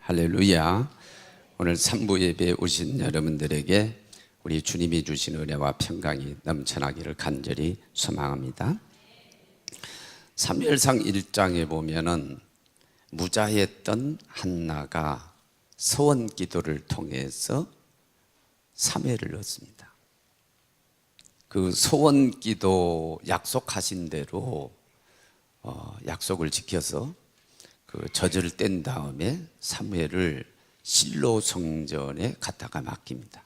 할렐루야. 오늘 3부 예배에 오신 여러분들에게 우리 주님이 주신 은혜와 평강이 넘쳐나기를 간절히 소망합니다. 사무엘상 1장에 보면은 무자했던 한나가 서원 기도를 통해서 사무엘을 얻습니다. 그 서원 기도 약속하신 대로 약속을 지켜서 그 젖을 뗀 다음에 사무엘을 실로 성전에 갖다가 맡깁니다.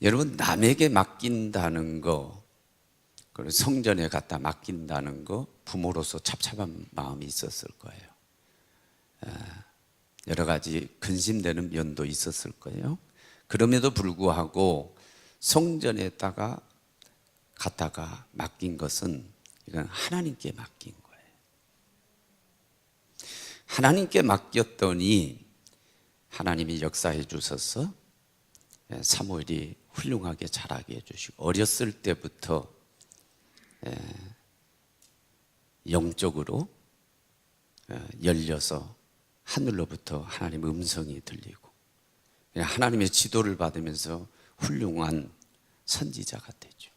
여러분, 남에게 맡긴다는 거, 그리고 성전에 갖다 맡긴다는 거, 부모로서 찹찹한 마음이 있었을 거예요. 여러 가지 근심되는 면도 있었을 거예요. 그럼에도 불구하고 성전에다가 갖다가 맡긴 것은 이건 하나님께 맡긴 거예요. 하나님께 맡겼더니 하나님이 역사해 주셔서 사무엘이 훌륭하게 자라게 해주시고, 어렸을 때부터 영적으로 열려서 하늘로부터 하나님의 음성이 들리고 하나님의 지도를 받으면서 훌륭한 선지자가 되죠.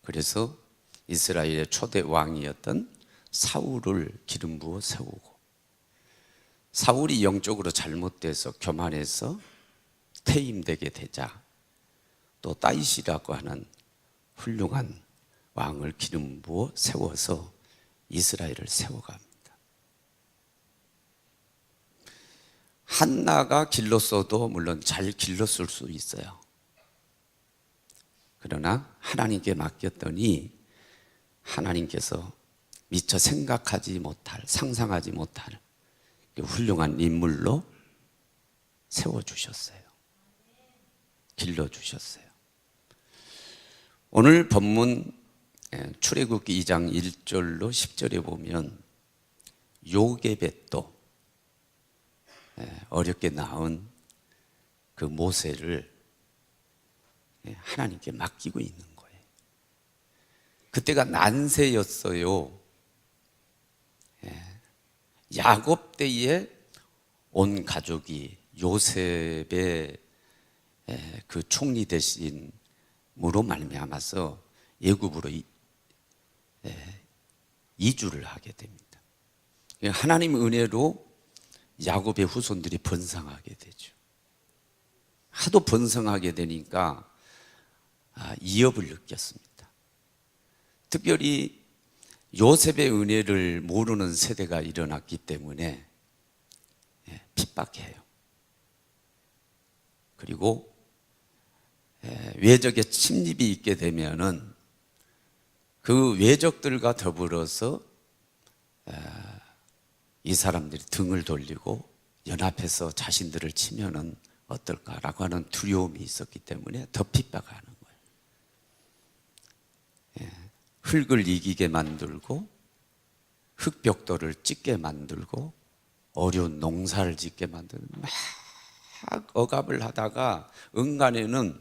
그래서 이스라엘의 초대 왕이었던 사울을 기름 부어 세우고, 사울이 영적으로 잘못돼서 교만해서 퇴임되게 되자 또 다윗이라고 하는 훌륭한 왕을 기름 부어 세워서 이스라엘을 세워갑니다. 한나가 길렀어도 물론 잘 길렀을 수 있어요. 그러나 하나님께 맡겼더니 하나님께서 미처 생각하지 못할, 상상하지 못할 훌륭한 인물로 세워주셨어요. 길러주셨어요. 오늘 본문 출애굽기 2장 1절로 10절에 보면 요게벳도 어렵게 낳은 그 모세를 하나님께 맡기고 있는 거예요. 그때가 난세였어요. 야곱 때에 온 가족이 요셉의 그 총리 대신으로 말미암아서 애굽으로 이주를 하게 됩니다. 하나님의 은혜로 야곱의 후손들이 번성하게 되죠. 하도 번성하게 되니까 이업을 느꼈습니다. 특별히 요셉의 은혜를 모르는 세대가 일어났기 때문에 핍박해요. 그리고 외적의 침입이 있게 되면은 그 외적들과 더불어서 이 사람들이 등을 돌리고 연합해서 자신들을 치면은 어떨까라고 하는 두려움이 있었기 때문에 더 핍박하는 거예요. 흙을 이기게 만들고 흙벽돌을 찍게 만들고 어려운 농사를 짓게 만드는 막 억압을 하다가 은간에는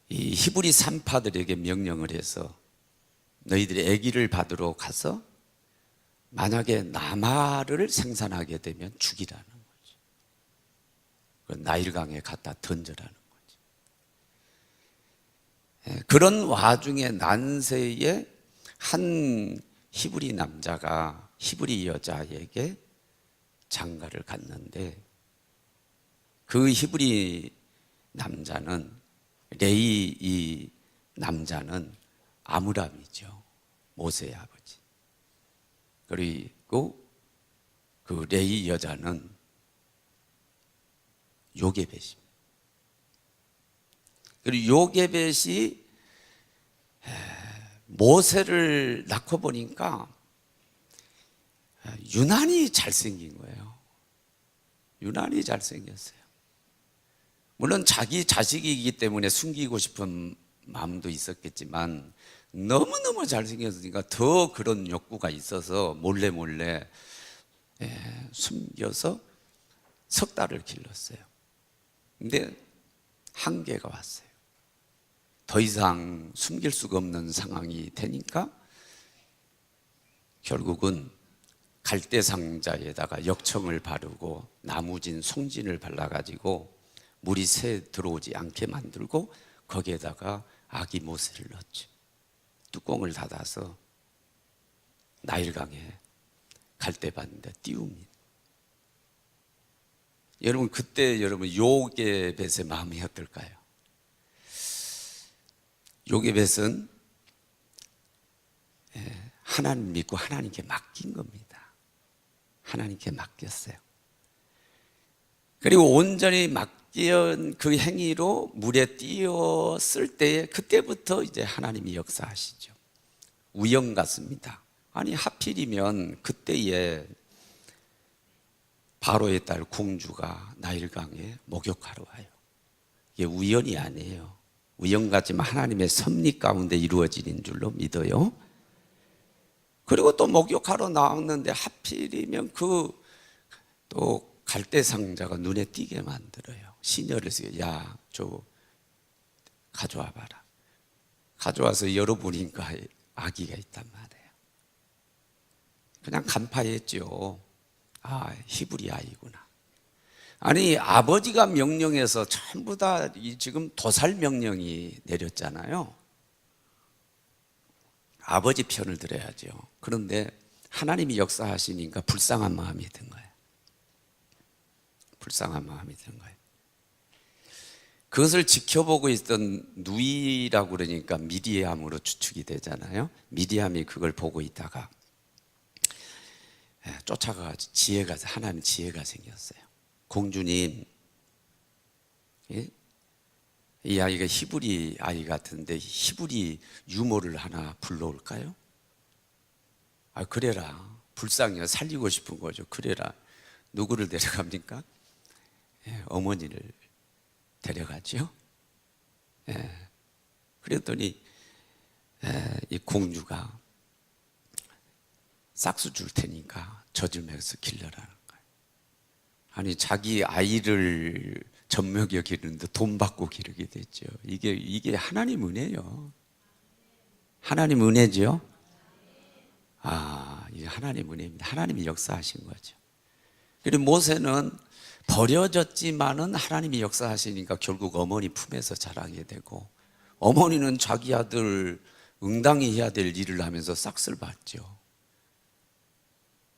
이 히브리 산파들에게 명령을 해서 너희들이 아기를 받으러 가서 만약에 나마를 생산하게 되면 죽이라는 거죠. 나일강에 갖다 던져라는 거죠. 그런 와중에 난세에 한 히브리 남자가 히브리 여자에게 장가를 갔는데, 그 히브리 남자는, 레이 이 남자는 아므람이죠. 모세의 아버지. 그리고 그 레이 여자는 요게벳입니다. 그리고 요게벳이 모세를 낳고 보니까 유난히 잘생긴 거예요. 유난히 잘생겼어요. 물론 자기 자식이기 때문에 숨기고 싶은 마음도 있었겠지만 너무너무 잘생겼으니까 더 그런 욕구가 있어서 몰래 숨겨서 석 달을 길렀어요. 근데 한계가 왔어요. 더 이상 숨길 수가 없는 상황이 되니까 결국은 갈대 상자에다가 역청을 바르고 나무진 송진을 발라가지고 물이 새 들어오지 않게 만들고 거기에다가 아기 모세를 넣었죠. 뚜껑을 닫아서 나일강에 갈대밭인데 띄웁니다. 여러분 그때 여러분 요게벳의 마음이 어떨까요? 요게벳은 하나님 믿고 하나님께 맡긴 겁니다. 하나님께 맡겼어요. 그리고 온전히 맡긴 그 행위로 물에 띄었을 때에 그때부터 이제 하나님이 역사하시죠. 우연 같습니다. 아니 하필이면 그때에 바로의 딸 공주가 나일강에 목욕하러 와요. 이게 우연이 아니에요. 우연 같지만 하나님의 섭리 가운데 이루어지는 줄로 믿어요. 그리고 또 목욕하러 나왔는데 하필이면 그 또 갈대 상자가 눈에 띄게 만들어요. 시녀를 써요. 야, 저 가져와 봐라. 가져와서 열어보니까 아기가 있단 말이에요. 그냥 간파했죠. 아, 히브리 아이구나. 아니 아버지가 명령해서 전부 다 지금 도살 명령이 내렸잖아요. 아버지 편을 들어야죠. 그런데 하나님이 역사하시니까 불쌍한 마음이 든 거예요. 불쌍한 마음이 든 거예요. 그것을 지켜보고 있던 누이라고 그러니까 미디암으로 추측이 되잖아요. 미디암이 그걸 보고 있다가 쫓아가서 지혜가, 하나님 지혜가 생겼어요. 공주님, 이 아이가 히브리 아이 같은데 히브리 유모를 하나 불러올까요? 아, 그래라. 불쌍해. 살리고 싶은 거죠. 그래라. 누구를 데려갑니까? 어머니를 데려가죠. 그랬더니 이 공주가 싹수 줄 테니까 젖으면서 길러라는 거예요. 아니 자기 아이를 젖먹여 기르는데 돈 받고 기르게 됐죠. 이게 하나님 은혜요. 하나님 은혜죠. 아, 이게 하나님 은혜입니다. 하나님이 역사하신 거죠. 그리고 모세는 버려졌지만은 하나님이 역사하시니까 결국 어머니 품에서 자라게 되고, 어머니는 자기 아들 응당이 해야 될 일을 하면서 싹쓸 받죠.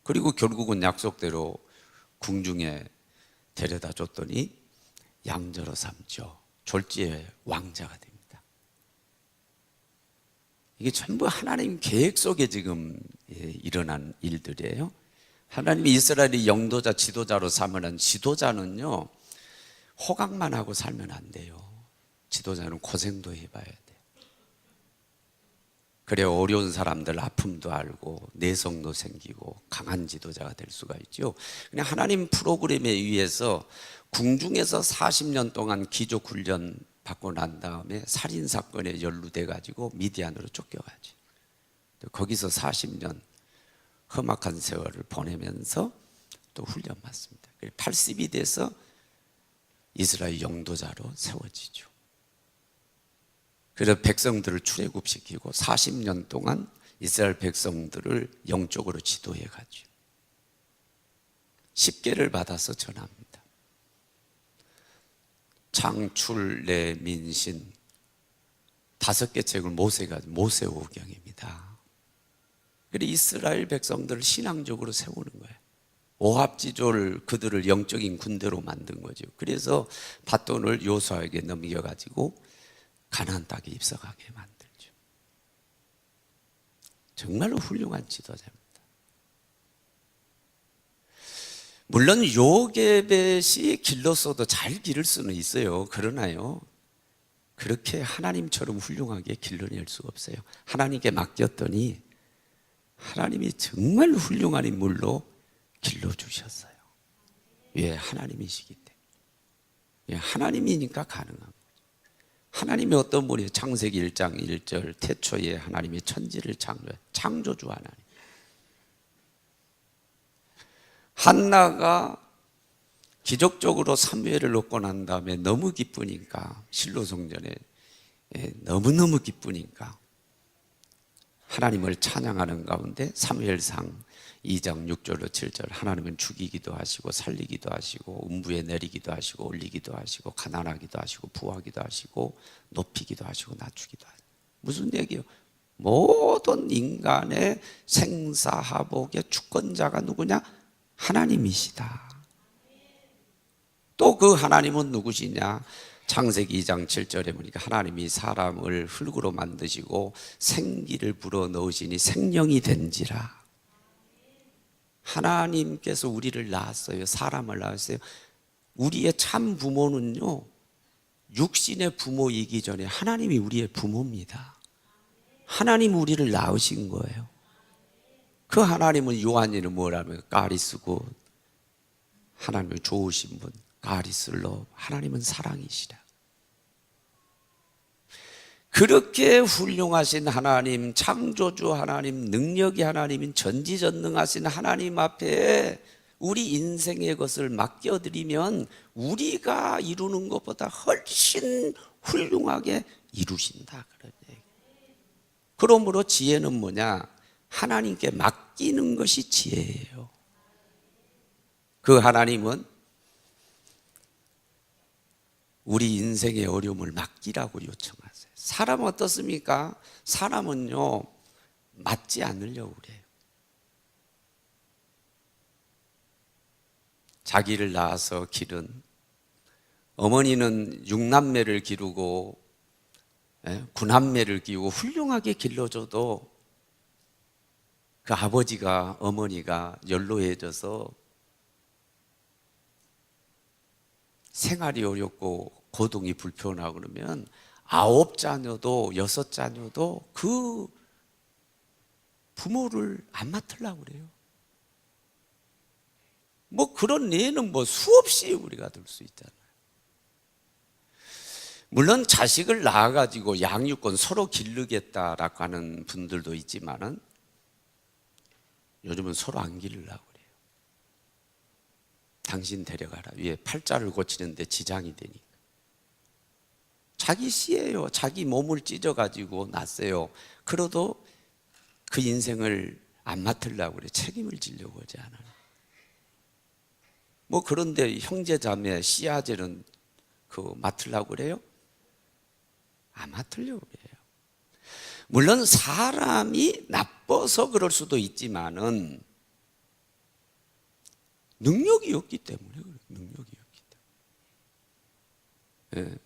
그리고 결국은 약속대로 궁중에 데려다 줬더니 양저로 삼죠. 졸지의 왕자가 됩니다. 이게 전부 하나님 계획 속에 지금 일어난 일들이에요. 하나님이 이스라엘이 영도자, 지도자로 삼으는 지도자는요, 호강만 하고 살면 안 돼요. 지도자는 고생도 해봐야 돼요. 그래야 어려운 사람들 아픔도 알고 내성도 생기고 강한 지도자가 될 수가 있죠. 그냥 하나님 프로그램에 의해서 궁중에서 40년 동안 기족 훈련 받고 난 다음에 살인 사건에 연루돼 가지고 미디안으로 쫓겨가지. 거기서 40년 험악한 세월을 보내면서 또 훈련 받습니다. 80이 돼서 이스라엘 영도자로 세워지죠. 그래서 백성들을 출애굽시키고 40년 동안 이스라엘 백성들을 영적으로 지도해 가죠. 10계를 받아서 전합니다. 창출, 내, 민신 5개 책을 모세오경입니다. 그래서 이스라엘 백성들을 신앙적으로 세우는 거예요. 오합지졸 그들을 영적인 군대로 만든 거죠. 그래서 밧돈을 요수아에게 넘겨가지고 가나안 땅에 입성하게 만들죠. 정말로 훌륭한 지도자입니다. 물론 요게벳이 길로서도 잘 기를 수는 있어요. 그러나요, 그렇게 하나님처럼 훌륭하게 길러낼 수가 없어요. 하나님께 맡겼더니 하나님이 정말 훌륭한 인물로 길러주셨어요. 왜? 하나님이시기 때문에. 왜? 하나님이니까 가능한 거죠. 하나님이 어떤 분이에요? 창세기 1장 1절 태초에 하나님이 천지를 창조주 하나님. 한나가 기적적으로 사무엘을 얻고 난 다음에 너무 기쁘니까, 실로 성전에 너무너무 기쁘니까 하나님을 찬양하는 가운데 사무엘상 2장 6절로 7절 하나님은 죽이기도 하시고 살리기도 하시고 음부에 내리기도 하시고 올리기도 하시고 가난하기도 하시고 부하기도 하시고 높이기도 하시고 낮추기도 하시고. 무슨 얘기요? 모든 인간의 생사하복의 주권자가 누구냐? 하나님이시다. 또 그 하나님은 누구시냐? 창세기 2장 7절에 보니까 하나님이 사람을 흙으로 만드시고 생기를 불어넣으시니 생명이 된지라. 하나님께서 우리를 낳았어요. 사람을 낳았어요. 우리의 참 부모는요, 육신의 부모이기 전에 하나님이 우리의 부모입니다. 하나님 우리를 낳으신 거예요. 그 하나님은 요한이는 뭐라면 가리스고, 하나님은 좋으신 분, 가리슬로, 하나님은 사랑이시라. 그렇게 훌륭하신 하나님, 창조주 하나님, 능력이 하나님인 전지전능하신 하나님 앞에 우리 인생의 것을 맡겨드리면 우리가 이루는 것보다 훨씬 훌륭하게 이루신다. 그런 얘기. 그러므로 지혜는 뭐냐? 하나님께 맡기는 것이 지혜예요. 그 하나님은 우리 인생의 어려움을 맡기라고 요청하세요. 사람은 어떻습니까? 사람은요, 맡지 않으려고 그래요. 자기를 낳아서 기른 어머니는 6남매를 기르고 9남매를 기르고 훌륭하게 길러줘도 그 아버지가, 어머니가 연로해져서 생활이 어렵고 고동이 불편하고 그러면 9자녀도 6자녀도 그 부모를 안 맡으려고 그래요. 뭐 그런 예는 뭐 수없이 우리가 들 수 있잖아요. 물론 자식을 낳아가지고 양육권 서로 기르겠다라고 하는 분들도 있지만은 요즘은 서로 안 기르려고 그래요. 당신 데려가라. 위에 팔자를 고치는데 지장이 되니까. 자기 씨예요. 자기 몸을 찢어가지고 낳았어요. 그래도 그 인생을 안 맡으려고 그래. 책임을 지려고 하지 않아요. 뭐 그런데 형제 자매 씨아들은 그 맡으려고 그래요? 안 맡으려고 그래요. 물론 사람이 나빠서 그럴 수도 있지만은 능력이 없기 때문에 그래요. 능력이 없기 때문에. 예.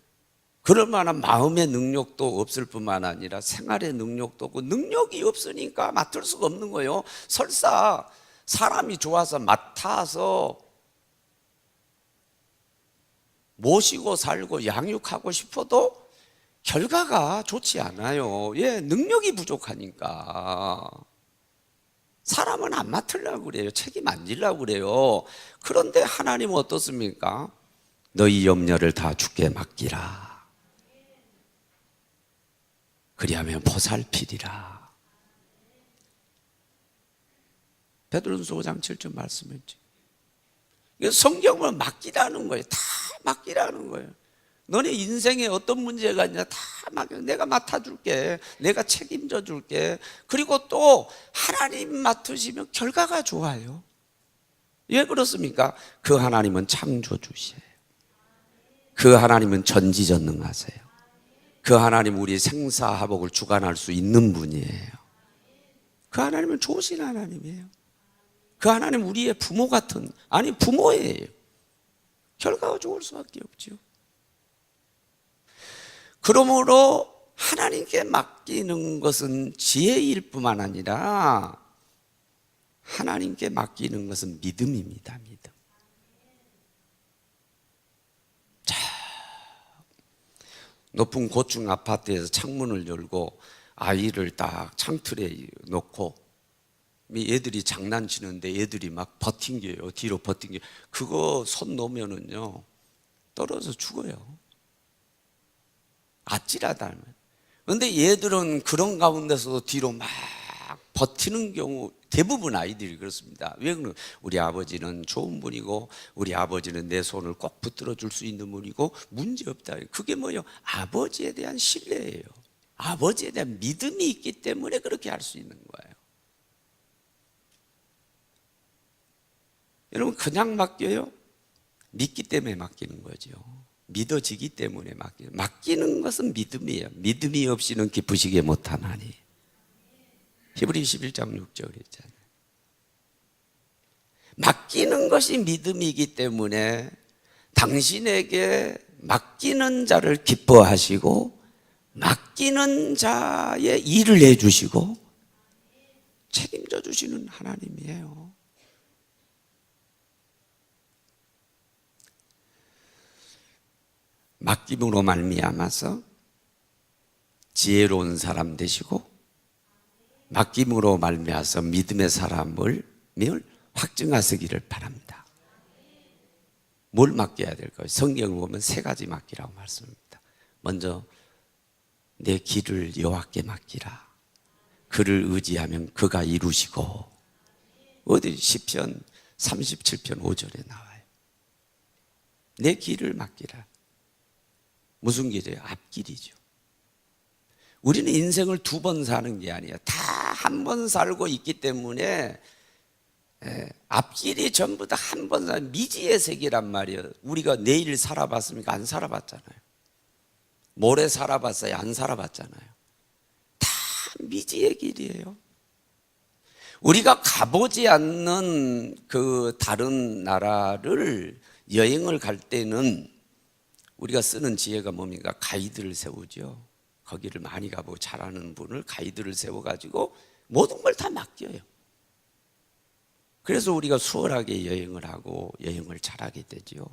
그럴 만한 마음의 능력도 없을 뿐만 아니라 생활의 능력도 없고 능력이 없으니까 맡을 수가 없는 거예요. 설사 사람이 좋아서 맡아서 모시고 살고 양육하고 싶어도 결과가 좋지 않아요. 예, 능력이 부족하니까. 사람은 안 맡으려고 그래요. 책임 안 지려고 그래요. 그런데 하나님은 어떻습니까? 너희 염려를 다 주께 맡기라. 그리하면 보살피리라. 베드로전서 5장 7절 말씀했지. 성경을 맡기라는 거예요. 다 맡기라는 거예요. 너네 인생에 어떤 문제가 있냐 다 내가 맡아줄게. 내가 책임져 줄게. 그리고 또 하나님 맡으시면 결과가 좋아요. 왜 그렇습니까? 그 하나님은 창조주시에요. 그 하나님은 전지전능하세요. 그 하나님 우리의 생사화복을 주관할 수 있는 분이에요. 그 하나님은 좋으신 하나님이에요. 그 하나님 우리의 부모 같은, 아니 부모예요. 결과가 좋을 수밖에 없죠. 그러므로 하나님께 맡기는 것은 지혜일 뿐만 아니라 하나님께 맡기는 것은 믿음입니다. 믿음. 자, 높은 고층 아파트에서 창문을 열고 아이를 딱 창틀에 놓고 애들이 장난치는데 애들이 막 버팅겨요. 뒤로 버팅겨. 그거 손 놓으면은요 떨어져 죽어요. 아찔하다. 그런데 얘들은 그런 가운데서도 뒤로 막 버티는 경우 대부분 아이들이 그렇습니다. 왜 그러냐? 우리 아버지는 좋은 분이고 우리 아버지는 내 손을 꼭 붙들어 줄 수 있는 분이고 문제없다. 그게 뭐예요? 아버지에 대한 신뢰예요. 아버지에 대한 믿음이 있기 때문에 그렇게 할 수 있는 거예요. 여러분 그냥 맡겨요? 믿기 때문에 맡기는 거죠. 믿어지기 때문에 맡기는 것은 믿음이에요. 믿음이 없이는 기쁘시게 못하나니. 히브리서 11장 6절 있잖아요. 맡기는 것이 믿음이기 때문에 당신에게 맡기는 자를 기뻐하시고 맡기는 자의 일을 해주시고 책임져 주시는 하나님이에요. 맡김으로 말미암아서 지혜로운 사람 되시고 맡김으로 말미암아서 믿음의 사람을 확증하시기를 바랍니다. 뭘 맡겨야 될까요? 성경을 보면 세 가지 맡기라고 말씀합니다. 먼저 내 길을 여호와께 맡기라. 그를 의지하면 그가 이루시고. 어디 시편 37편 5절에 나와요. 내 길을 맡기라. 무슨 길이에요? 앞길이죠. 우리는 인생을 두 번 사는 게 아니에요. 다 한 번 살고 있기 때문에 앞길이 전부 다 한 번 사는 미지의 세계란 말이에요. 우리가 내일 살아봤습니까? 안 살아봤잖아요. 모레 살아봤어요? 안 살아봤잖아요. 다 미지의 길이에요. 우리가 가보지 않는 그 다른 나라를 여행을 갈 때는 우리가 쓰는 지혜가 뭡니까? 가이드를 세우죠. 거기를 많이 가보고 잘하는 분을 가이드를 세워가지고 모든 걸 다 맡겨요. 그래서 우리가 수월하게 여행을 하고 여행을 잘하게 되죠.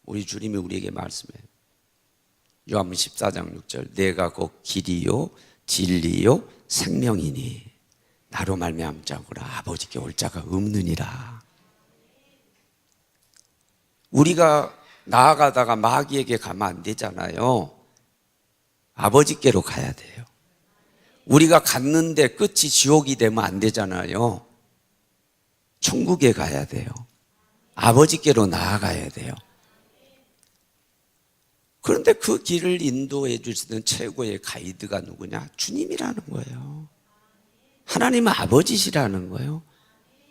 우리 주님이 우리에게 말씀해요. 요한복음 14장 6절 내가 곧 길이요 진리요 생명이니 나로 말미암지 않고는 아버지께 올 자가 없느니라. 우리가 나아가다가 마귀에게 가면 안 되잖아요. 아버지께로 가야 돼요. 우리가 갔는데 끝이 지옥이 되면 안 되잖아요. 천국에 가야 돼요. 아버지께로 나아가야 돼요. 그런데 그 길을 인도해 주시는 최고의 가이드가 누구냐? 주님이라는 거예요. 하나님은 아버지시라는 거예요.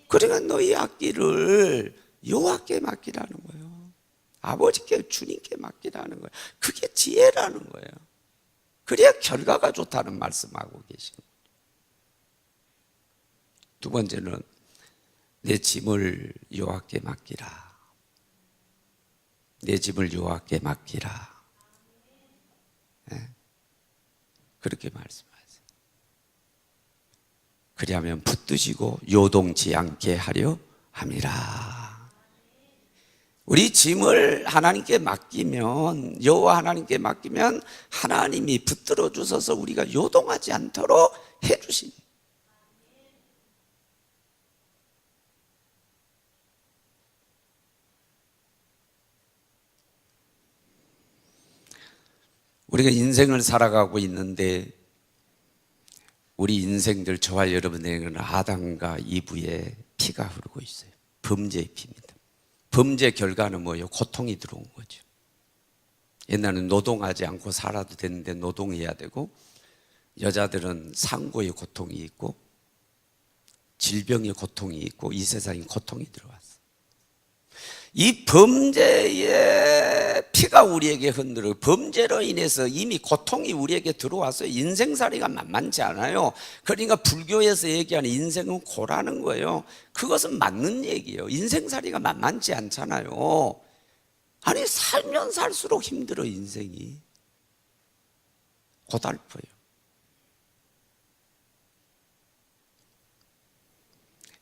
그러니까 너희 앞길을 여호와께 맡기라는 거예요. 아버지께 주님께 맡기라는 거예요. 그게 지혜라는 거예요. 그래야 결과가 좋다는 말씀하고 계신 거예요. 두 번째는 내 짐을 여호와께 맡기라. 내 짐을 여호와께 맡기라. 네? 그렇게 말씀하세요. 그리하면 붙드시고 요동치 않게 하려 함이라. 우리 짐을 하나님께 맡기면, 여호와 하나님께 맡기면 하나님이 붙들어 주셔서 우리가 요동하지 않도록 해주신. 우리가 인생을 살아가고 있는데 우리 인생들, 저와 여러분에게는 아담과 이브의 피가 흐르고 있어요. 범죄의 피입니다. 범죄 결과는 뭐예요? 고통이 들어온 거죠. 옛날에는 노동하지 않고 살아도 되는데 노동해야 되고, 여자들은 상고의 고통이 있고 질병의 고통이 있고 이 세상에 고통이 들어왔어요. 이 범죄의 피가 우리에게 흔들어. 범죄로 인해서 이미 고통이 우리에게 들어왔어요. 인생살이가 만만치 않아요. 그러니까 불교에서 얘기하는 인생은 고라는 거예요. 그것은 맞는 얘기예요. 인생살이가 만만치 않잖아요. 아니 살면 살수록 힘들어. 인생이 고달퍼요.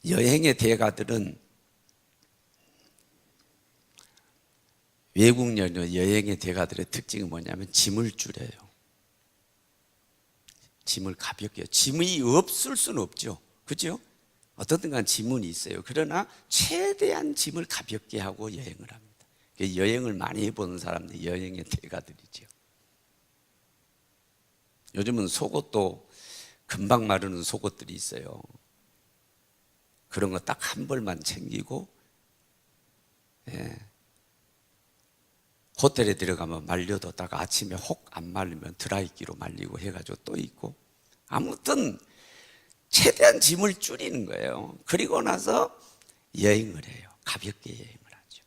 여행의 대가들은, 외국 여행의 대가들의 특징이 뭐냐면 짐을 줄여요. 짐을 가볍게 해요. 짐이 없을 수는 없죠. 그죠? 어떻든 간 짐은 있어요. 그러나 최대한 짐을 가볍게 하고 여행을 합니다. 여행을 많이 해보는 사람들이 여행의 대가들이죠. 요즘은 속옷도 금방 마르는 속옷들이 있어요. 그런 거 딱 한 벌만 챙기고, 호텔에 들어가면 말려뒀다가 아침에 혹 안 말리면 드라이기로 말리고 해가지고 또 있고. 아무튼 최대한 짐을 줄이는 거예요. 그리고 나서 여행을 해요. 가볍게 여행을 하죠.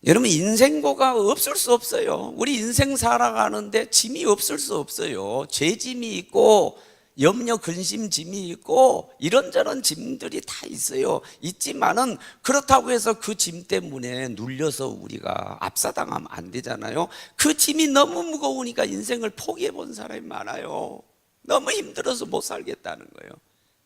여러분, 인생고가 없을 수 없어요. 우리 인생 살아가는데 짐이 없을 수 없어요. 죄짐이 있고 염려 근심 짐이 있고 이런저런 짐들이 다 있어요. 있지만은 그렇다고 해서 그 짐 때문에 눌려서 우리가 압사당하면 안 되잖아요. 그 짐이 너무 무거우니까 인생을 포기해 본 사람이 많아요. 너무 힘들어서 못 살겠다는 거예요.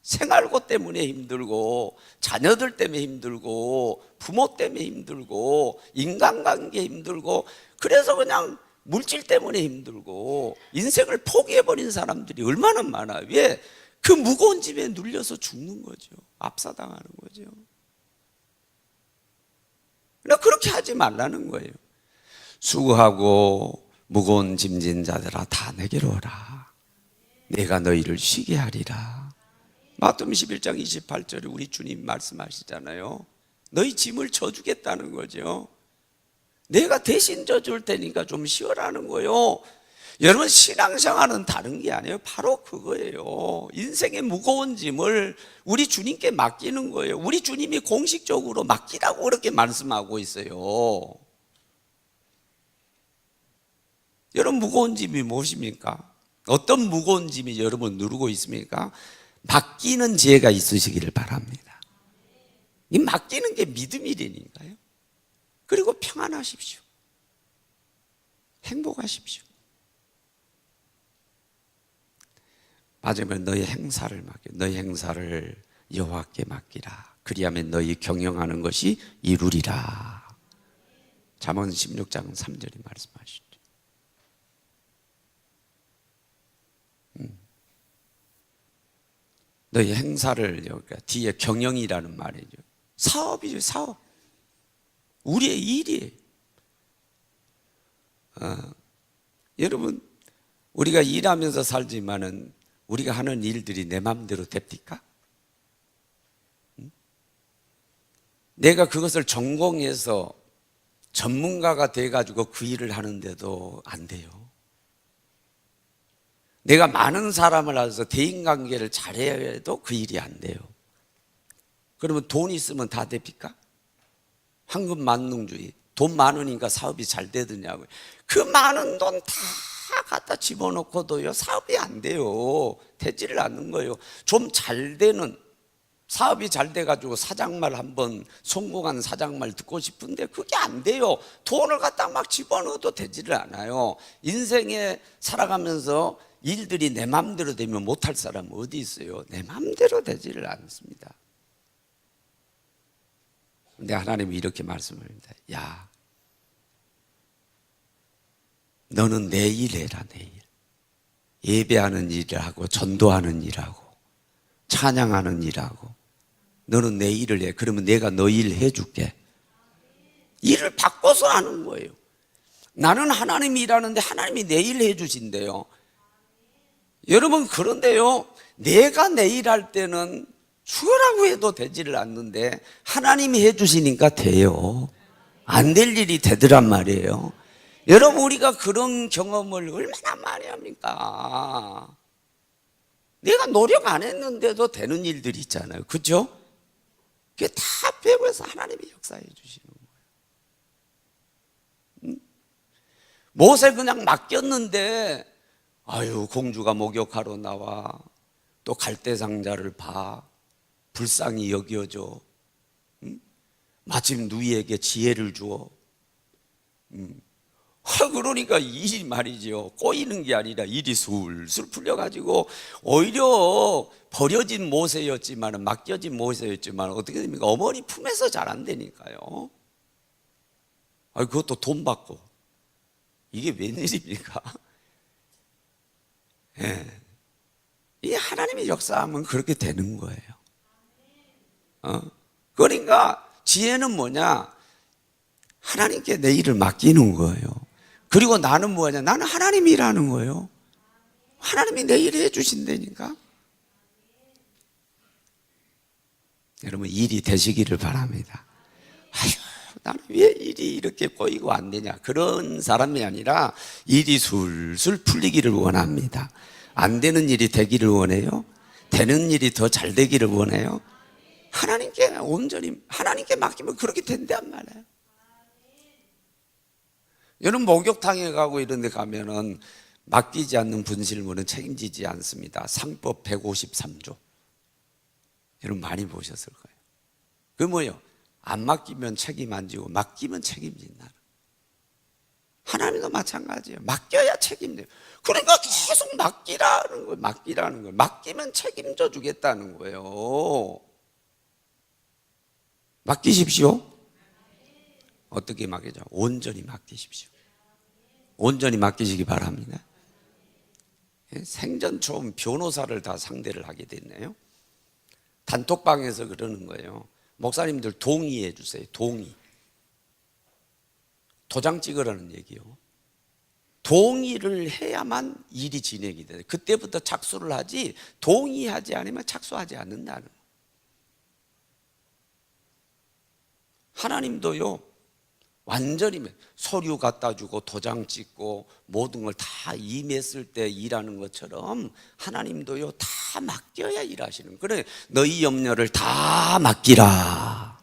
생활고 때문에 힘들고, 자녀들 때문에 힘들고, 부모 때문에 힘들고, 인간관계 힘들고, 그래서 그냥 물질 때문에 힘들고 인생을 포기해버린 사람들이 얼마나 많아요. 왜? 그 무거운 짐에 눌려서 죽는 거죠. 압사당하는 거죠. 그러니까 그렇게 하지 말라는 거예요. 수고하고 무거운 짐진 자들아 다 내게로 오라. 내가 너희를 쉬게 하리라. 마태복음 21장 28절에 우리 주님 말씀하시잖아요. 너희 짐을 져주겠다는 거죠. 내가 대신 져줄 테니까 좀 쉬어라는 거예요. 여러분, 신앙생활은 다른 게 아니에요. 바로 그거예요. 인생의 무거운 짐을 우리 주님께 맡기는 거예요. 우리 주님이 공식적으로 맡기라고 그렇게 말씀하고 있어요. 여러분, 무거운 짐이 무엇입니까? 어떤 무거운 짐이 여러분 누르고 있습니까? 맡기는 지혜가 있으시기를 바랍니다. 이 맡기는 게 믿음이라니까요. 그리고 평안하십시오. 행복하십시오. 마지막에 너희 행사를 맡겨. 너희 행사를 여호와께 맡기라. 그리하면 너희 경영하는 것이 이루리라. 잠언 16장 3절에 말씀하시죠. 너희 행사를, 여기가 뒤에 경영이라는 말이죠. 사업이죠, 사업. 우리의 일이에요. 여러분, 우리가 일하면서 살지만은 우리가 하는 일들이 내 마음대로 됩니까? 내가 그것을 전공해서 전문가가 돼가지고 그 일을 하는데도 안 돼요. 내가 많은 사람을 알아서 대인관계를 잘해야 해도 그 일이 안 돼요. 그러면 돈 있으면 다 됩니까? 황금만능주의. 돈 많으니까 사업이 잘 되더냐고요. 그 많은 돈 다 갖다 집어넣고도요, 사업이 안 돼요. 되지를 않는 거예요. 좀 잘 되는, 사업이 잘 돼가지고 사장말 한번, 성공한 사장말 듣고 싶은데 그게 안 돼요. 돈을 갖다 막 집어넣어도 되지를 않아요. 인생에 살아가면서 일들이 내 마음대로 되면 못할 사람은 어디 있어요? 내 마음대로 되지를 않습니다. 근데 하나님이 이렇게 말씀합니다. 야, 너는 내 일 해라, 내 일. 예배하는 일하고 전도하는 일하고 찬양하는 일하고 너는 내 일을 해. 그러면 내가 너 일 해줄게. 일을 바꿔서 하는 거예요. 나는 하나님이 일하는데 하나님이 내 일 해주신대요. 여러분, 그런데요, 내가 내 일할 때는 죽으라고 해도 되지를 않는데 하나님이 해주시니까 돼요. 안 될 일이 되더란 말이에요. 여러분, 우리가 그런 경험을 얼마나 많이 합니까? 내가 노력 안 했는데도 되는 일들이 있잖아요. 그렇죠? 그게 다 배우면서 하나님이 역사해 주시는 거예요. 못에 그냥 맡겼는데 아유, 공주가 목욕하러 나와. 또 갈대상자를 봐. 불쌍히 여겨줘. 마침 누이에게 지혜를 주어. 그러니까 일이 말이죠, 꼬이는 게 아니라 일이 술술 풀려가지고 오히려 버려진 모세였지만, 맡겨진 모세였지만 어떻게 됩니까? 어머니 품에서 자란다니까요. 그것도 돈 받고. 이게 웬일입니까? 예. 이 하나님의 역사하면 그렇게 되는 거예요. 그러니까 지혜는 뭐냐? 하나님께 내 일을 맡기는 거예요. 그리고 나는 뭐냐? 나는 하나님이 일하는 거예요. 하나님이 내 일을 해주신다니까. 여러분, 일이 되시기를 바랍니다. 아유, 나는 왜 일이 이렇게 꼬이고 안 되냐? 그런 사람이 아니라 일이 술술 풀리기를 원합니다. 안 되는 일이 되기를 원해요? 되는 일이 더 잘 되기를 원해요? 하나님께 온전히 하나님께 맡기면 그렇게 된단 말이에요. 여러분 목욕탕에 가고 이런 데 가면은 맡기지 않는 분실물은 책임지지 않습니다. 상법 153조. 여러분 많이 보셨을 거예요. 그게 뭐예요? 안 맡기면 책임 안 지고 맡기면 책임진다. 하나님도 마찬가지예요. 맡겨야 책임져요. 그러니까 계속 맡기라는 거예요. 맡기라는 거예요. 맡기면 책임져 주겠다는 거예요. 맡기십시오. 어떻게 맡기죠? 온전히 맡기십시오. 온전히 맡기시기 바랍니다. 생전 처음 변호사를 다 상대를 하게 됐네요. 단톡방에서 그러는 거예요. 목사님들 동의해 주세요. 동의. 도장 찍으라는 얘기요. 동의를 해야만 일이 진행이 돼요. 그때부터 착수를 하지 동의하지 않으면 착수하지 않는다는 거예요. 하나님도요 완전히 서류 갖다 주고 도장 찍고 모든 걸 다 임했을 때 일하는 것처럼 하나님도요 다 맡겨야 일하시는 거예요. 그래 너희 염려를 다 맡기라.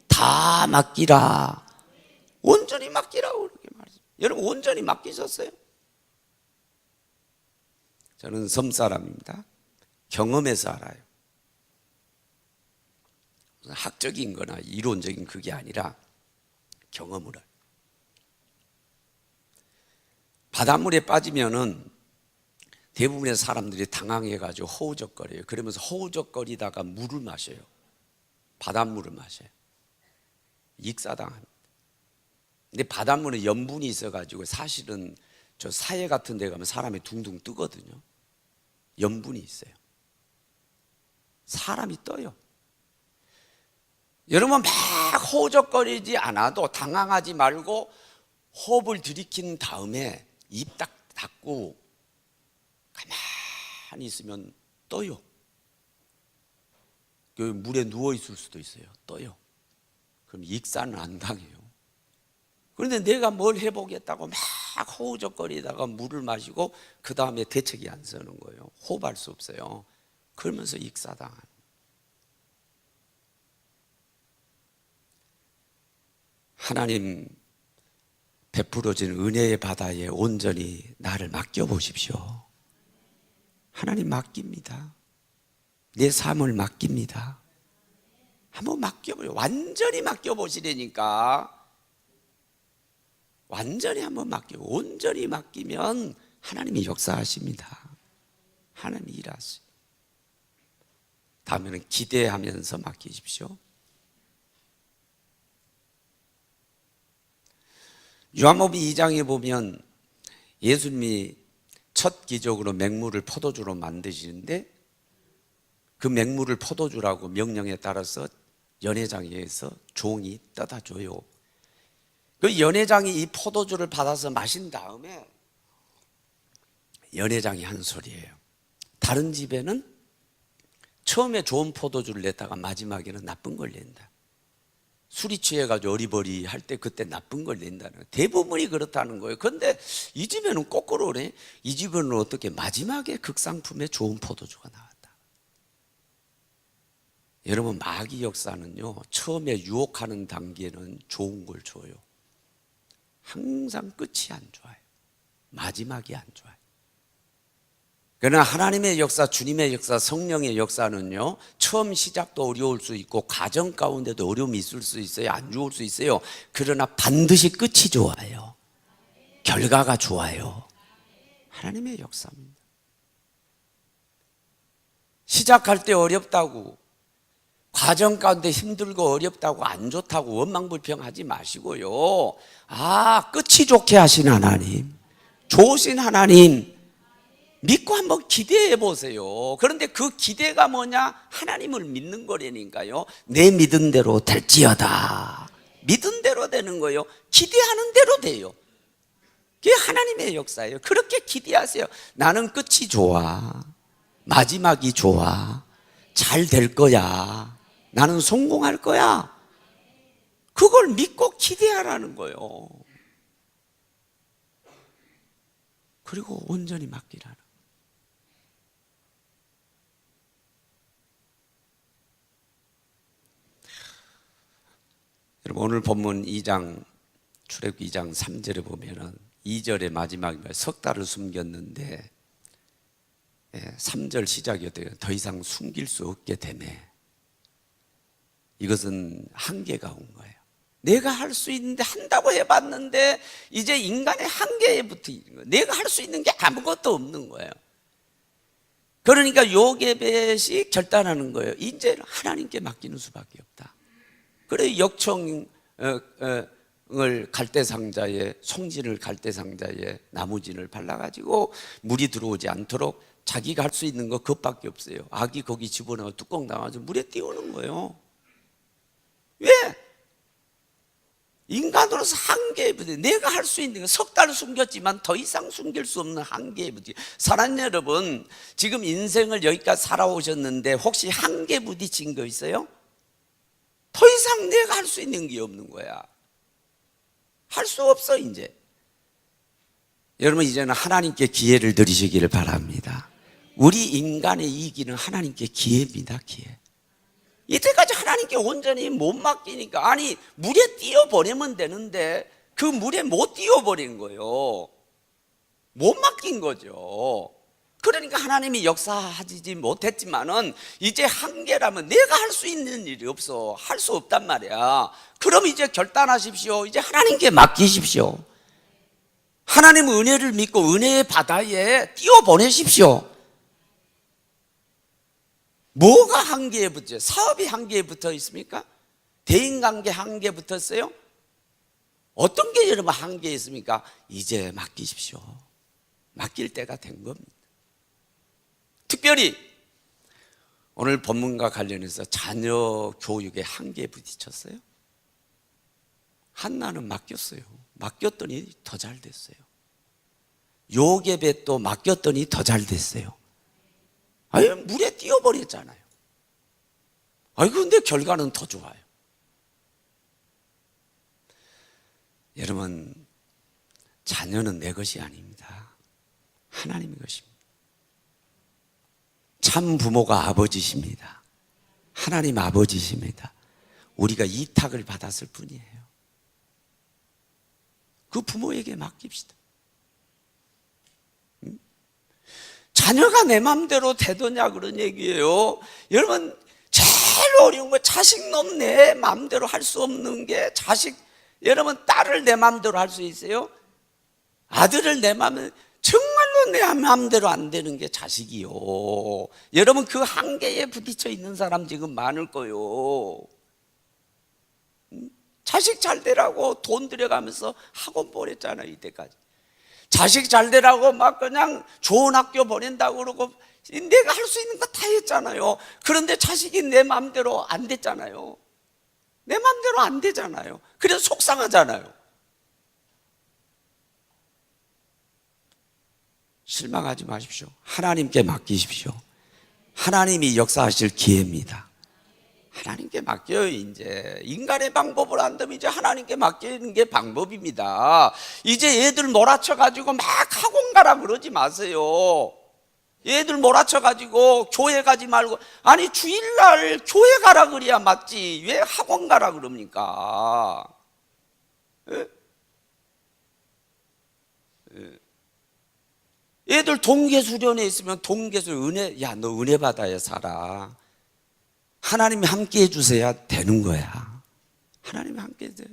다 맡기라. 온전히 맡기라고 그렇게 말했어요. 여러분 온전히 맡기셨어요? 저는 섬 사람입니다. 경험에서 알아요. 학적인 거나 이론적인 그게 아니라 경험으로. 바닷물에 빠지면은 대부분의 사람들이 당황해가지고 허우적거려요. 그러면서 허우적거리다가 물을 마셔요. 바닷물을 마셔요. 익사당합니다. 근데 바닷물은 염분이 있어가지고 사실은 저 사해 같은 데 가면 사람이 둥둥 뜨거든요. 염분이 있어요. 사람이 떠요. 여러분 막 호적거리지 않아도 당황하지 말고 호흡을 들이킨 다음에 입 딱 닫고 가만히 있으면 떠요. 그 물에 누워 있을 수도 있어요. 떠요. 그럼 익사는 안 당해요. 그런데 내가 뭘 해보겠다고 막 호우적거리다가 물을 마시고 그 다음에 대책이 안 서는 거예요. 호흡할 수 없어요. 그러면서 익사당합니다. 하나님 베풀어진 은혜의 바다에 온전히 나를 맡겨보십시오. 하나님 맡깁니다. 내 삶을 맡깁니다. 한번 맡겨보세요. 완전히 맡겨보시라니까. 완전히 한번 맡기고 온전히 맡기면 하나님이 역사하십니다. 하나님이 일하세요. 다음에는 기대하면서 맡기십시오. 요한복음 2장에 보면 예수님이 첫 기적으로 맹물을 포도주로 만드시는데 그 맹물을 포도주라고 명령에 따라서 연회장에서 종이 떠다 줘요. 그 연회장이 이 포도주를 받아서 마신 다음에 연회장이 한 소리예요. 다른 집에는 처음에 좋은 포도주를 냈다가 마지막에는 나쁜 걸 낸다. 술이 취해가지고 어리버리 할 때 그때 나쁜 걸 낸다는 거예요. 대부분이 그렇다는 거예요. 그런데 이 집에는 거꾸로네. 이 집에는 어떻게 마지막에 극상품에 좋은 포도주가 나왔다. 여러분 마귀 역사는요 처음에 유혹하는 단계는 좋은 걸 줘요. 항상 끝이 안 좋아요. 마지막이 안 좋아요. 그러나 하나님의 역사, 주님의 역사, 성령의 역사는요 처음 시작도 어려울 수 있고 과정 가운데도 어려움이 있을 수 있어요. 안 좋을 수 있어요. 그러나 반드시 끝이 좋아요. 결과가 좋아요. 하나님의 역사입니다. 시작할 때 어렵다고 과정 가운데 힘들고 어렵다고 안 좋다고 원망불평하지 마시고요. 끝이 좋게 하신 하나님, 좋으신 하나님 믿고 한번 기대해 보세요. 그런데 그 기대가 뭐냐? 하나님을 믿는 거라니까요. 내 믿은 대로 될지어다. 믿은 대로 되는 거예요. 기대하는 대로 돼요. 그게 하나님의 역사예요. 그렇게 기대하세요. 나는 끝이 좋아. 마지막이 좋아. 잘 될 거야. 나는 성공할 거야. 그걸 믿고 기대하라는 거예요. 그리고 온전히 맡기라는 거예요. 여러분 오늘 본문 2장 출애굽기 2장 3절에 보면은 2절의 마지막에 석 달을 숨겼는데 3절 시작이 어때요? 더 이상 숨길 수 없게 되네. 이것은 한계가 온 거예요. 내가 할 수 있는데 한다고 해봤는데 이제 인간의 한계에 붙어 있는 거예요. 내가 할 수 있는 게 아무것도 없는 거예요. 그러니까 요게벳이 결단하는 거예요. 이제는 하나님께 맡기는 수밖에 없다. 그래 역청을 갈대상자에 송진을 갈대상자에 나무진을 발라가지고 물이 들어오지 않도록 자기가 할 수 있는 거 그것밖에 없어요. 아기 거기 집어넣어 뚜껑 담아서 물에 띄우는 거예요. 왜? 인간으로서 한계에 부딪혀 내가 할 수 있는 거 석 달을 숨겼지만 더 이상 숨길 수 없는 한계에 부딪혀. 사랑하는 여러분, 지금 인생을 여기까지 살아오셨는데 혹시 한계에 부딪힌 거 있어요? 더 이상 내가 할 수 있는 게 없는 거야. 할 수 없어 이제. 여러분 이제는 하나님께 기회를 드리시기를 바랍니다. 우리 인간의 이기는 하나님께 기회입니다. 기회. 이때까지 하나님께 온전히 못 맡기니까 아니 물에 띄워버리면 되는데 그 물에 못 띄워버린 거예요. 못 맡긴 거죠. 그러니까 하나님이 역사하지 못했지만은 이제 한계라면 내가 할 수 있는 일이 없어. 할 수 없단 말이야. 그럼 이제 결단하십시오. 이제 하나님께 맡기십시오. 하나님 은혜를 믿고 은혜의 바다에 띄워보내십시오. 뭐가 한계에 붙죠? 사업이 한계에 붙어 있습니까? 대인관계 한계에 붙었어요? 어떤 게 여러분 한계에 있습니까? 이제 맡기십시오. 맡길 때가 된 겁니다. 특별히 오늘 본문과 관련해서 자녀 교육의 한계에 부딪혔어요. 한나는 맡겼어요. 맡겼더니 더 잘 됐어요. 요게벳도 맡겼더니 더 잘 됐어요. 아니 물에 띄워버렸잖아요. 아니 근데 결과는 더 좋아요. 여러분 자녀는 내 것이 아닙니다. 하나님의 것입니다. 참 부모가 아버지십니다. 하나님 아버지십니다. 우리가 이탁을 받았을 뿐이에요. 그 부모에게 맡깁시다. 자녀가 내 마음대로 되더냐 그런 얘기예요. 여러분 제일 어려운 거 자식놈 내 마음대로 할 수 없는 게 자식. 여러분 딸을 내 마음대로 할 수 있어요? 아들을 내 마음대로 정말로 내 마음대로 안 되는 게 자식이요. 여러분 그 한계에 부딪혀 있는 사람 지금 많을 거요. 자식 잘 되라고 돈 들여가면서 학원 보냈잖아요. 이때까지 자식 잘 되라고 막 그냥 좋은 학교 보낸다고 그러고 내가 할 수 있는 거 다 했잖아요. 그런데 자식이 내 마음대로 안 됐잖아요. 내 마음대로 안 되잖아요. 그래서 속상하잖아요. 실망하지 마십시오. 하나님께 맡기십시오. 하나님이 역사하실 기회입니다. 하나님께 맡겨요. 이제 인간의 방법을 안 되면 이제 하나님께 맡기는 게 방법입니다. 이제 애들 몰아쳐 가지고 막 학원 가라 그러지 마세요. 애들 몰아쳐 가지고 교회 가지 말고 아니 주일날 교회 가라 그래야 맞지 왜 학원 가라 그럽니까? 예? 예. 애들 동계수련회 있으면 동계수 은혜, 야 너 은혜 받아야 살아. 하나님이 함께 해주셔야 되는 거야. 하나님이 함께 해줘.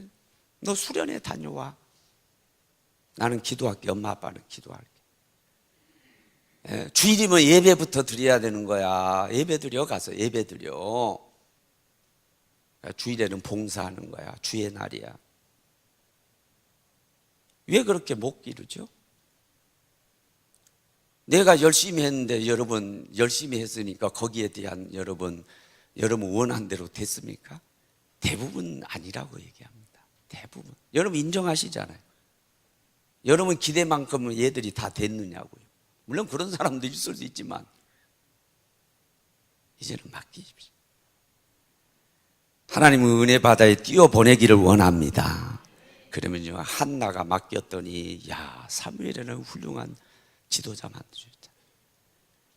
너 수련회 다녀와. 나는 기도할게. 엄마 아빠는 기도할게. 주일이면 예배부터 드려야 되는 거야. 예배 드려 가서 예배 드려. 주일에는 봉사하는 거야. 주의 날이야. 왜 그렇게 못 기르죠? 내가 열심히 했는데 여러분 열심히 했으니까 거기에 대한 여러분 원한 대로 됐습니까? 대부분 아니라고 얘기합니다. 대부분. 여러분 인정하시잖아요. 여러분 기대만큼은 얘들이 다 됐느냐고요. 물론 그런 사람도 있을 수 있지만 이제는 맡기십시오. 하나님은 은혜 바다에 띄워보내기를 원합니다. 그러면요 한나가 맡겼더니 야 사무엘에는 훌륭한 지도자 만드셨다.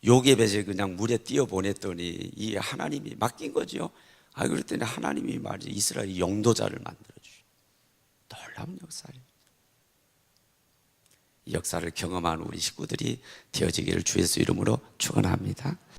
요게벳을 그냥 물에 띄워보냈더니 이 하나님이 맡긴 거죠. 그랬더니 하나님이 말이죠, 이스라엘 영도자를 만들어 주시. 놀라운 역사예요. 이 역사를 경험한 우리 식구들이 되어지기를 주 예수 이름으로 축원합니다.